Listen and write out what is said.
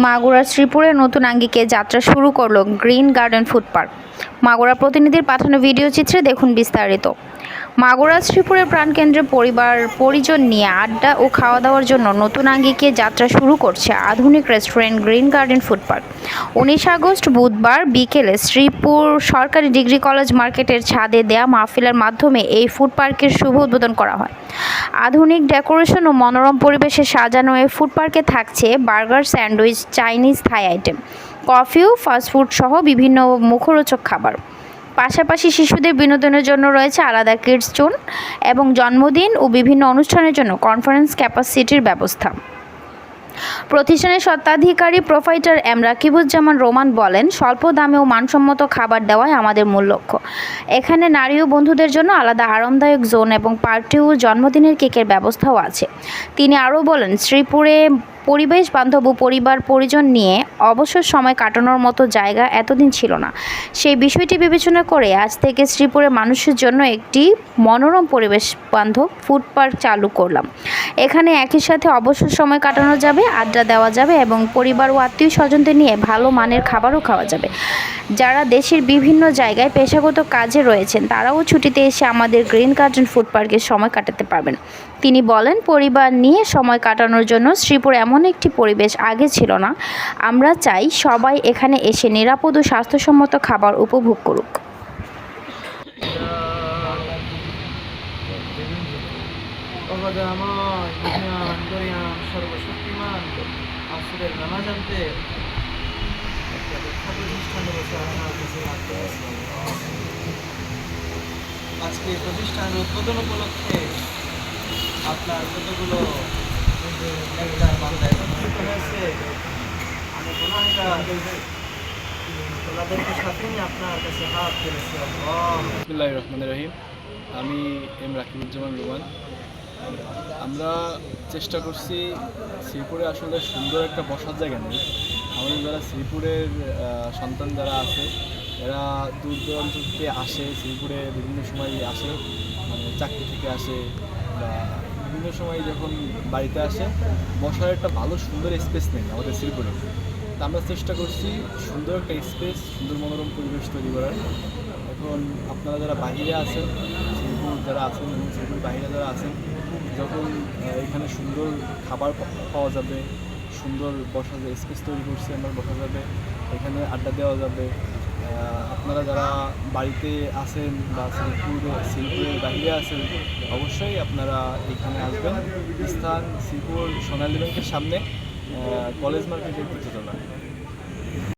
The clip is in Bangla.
মাগুরার শ্রীপুরে নতুন আঙ্গিকে যাত্রা শুরু করলো green garden food park. Magura প্রতিনিধির পাঠানো ভিডিও চিত্রে দেখুন বিস্তারিত। মাগুরা শ্রীপুরের প্রাণকেন্দ্রে পরিবার পরিজন নিয়ে আড্ডা ও খাওয়া দাওয়ার জন্য নতুন আঙ্গিকে যাত্রা শুরু করছে আধুনিক restaurant green garden food park. 19 August বুধবার বিকেলে শ্রীপুর সরকারি ডিগ্রি কলেজ মার্কেটের ছাদে দেয়া মাহফিলের মাধ্যমে এই ফুড পার্কের শুভ উদ্বোধন করা হয়। আধুনিক ডেকোরেশন ও মনোরম পরিবেশে সাজানো এই ফুড পার্কে থাকছে বার্গার, স্যান্ডউইচ, চাইনিজ, থাই আইটেম, কফি ও ফাস্টফুড সহ বিভিন্ন মুখরোচক খাবার। পাশাপাশি শিশুদের বিনোদনের জন্য রয়েছে আলাদা কিডস জোন এবং জন্মদিন ও বিভিন্ন অনুষ্ঠানের জন্য কনফারেন্স ক্যাপাসিটির ব্যবস্থা। প্রতিষ্ঠানের স্বত্বাধিকারী প্রোপাইটার এম রাকিবুজ্জামান রোমান বলেন, স্বল্প দামে ও মানসম্মত খাবার দেওয়াই আমাদের মূল লক্ষ্য। এখানে নারী ও বন্ধুদের জন্য আলাদা আরামদায়ক জোন এবং পার্টি ও জন্মদিনের কেকের ব্যবস্থাও আছে। তিনি আরও বলেন, শ্রীপুরে পরিবেশ বান্ধব ও পরিবার পরিজন নিয়ে অবসর সময় কাটানোর মতো জায়গা এতদিন ছিল না। সেই বিষয়টি বিবেচনা করে আজ থেকে শ্রীপুরের মানুষের জন্য একটি মনোরম পরিবেশ বান্ধব ফুড পার্ক চালু করলাম। এখানে একই সাথে অবসর সময় কাটানো যাবে, আড্ডা দেওয়া যাবে এবং পরিবার ও আত্মীয় স্বজনদের নিয়ে ভালো মানের খাবারও খাওয়া যাবে। যারা দেশের বিভিন্ন জায়গায় পেশাগত কাজে রয়েছেন তারাও ছুটিতে এসে আমাদের গ্রিন গার্ডেন ফুড পার্কে সময় কাটাতে পারবেন। তিনি বলেন, পরিবার নিয়ে সময় কাটানোর জন্য শ্রীপুর এমন একটি পরিবেশ আগে ছিল না। আমরা চাই সবাই এখানে এসে নিরাপদ ও স্বাস্থ্যসম্মত খাবার উপভোগ করুক। সর্বশক্তিমান আসরের নানা জানতে একটা শিক্ষা প্রতিষ্ঠানে বসে আমার কাছে লাগতে আজকে এই প্রতিষ্ঠানের উদ্বোধন উপলক্ষে আপনার কতগুলো বাংলা একত্রিত হয়েছে। আমি গুনাহগার ওনাদেরকে সাথে নিয়ে আপনার কাছে হাত তুলেছি। বিসমিল্লাহির রহমানির রহিম। আমি এম রাকিবুজ্জামান রোমান। আমরা চেষ্টা করছি শ্রীপুরে আসলে সুন্দর একটা বসার জায়গা নেই। আমাদের যারা শ্রীপুরের সন্তান যারা আছে এরা দূর দূরান্ত থেকে আসে, শ্রীপুরে বিভিন্ন সময় আসে, মানে চাকরি থেকে আসে বা বিভিন্ন সময় যখন বাড়িতে আসে, বসার একটা ভালো সুন্দর স্পেস নেই আমাদের শ্রীপুরে। তা আমরা চেষ্টা করছি সুন্দর একটা স্পেস, সুন্দর মনোরম পরিবেশ তৈরি করার। এখন আপনারা যারা বাহিরে আছেন, শ্রীপুর যারা আছেন এবং শ্রীপুরের বাহিরে যারা আছেন, যখন এখানে সুন্দর খাবার পাওয়া যাবে, সুন্দর বসার স্পেস তৈরি করছি আমরা, বসা যাবে, এখানে আড্ডা দেওয়া যাবে। আপনারা যারা বাড়িতে আছেন বা শ্রীপুরের বাহিরে আছেন, অবশ্যই আপনারা এখানে আসবেন। স্থান শ্রীপুর সোনালী ব্যাংকের সামনে, কলেজ মার্কেটের তৃতীয়তলা।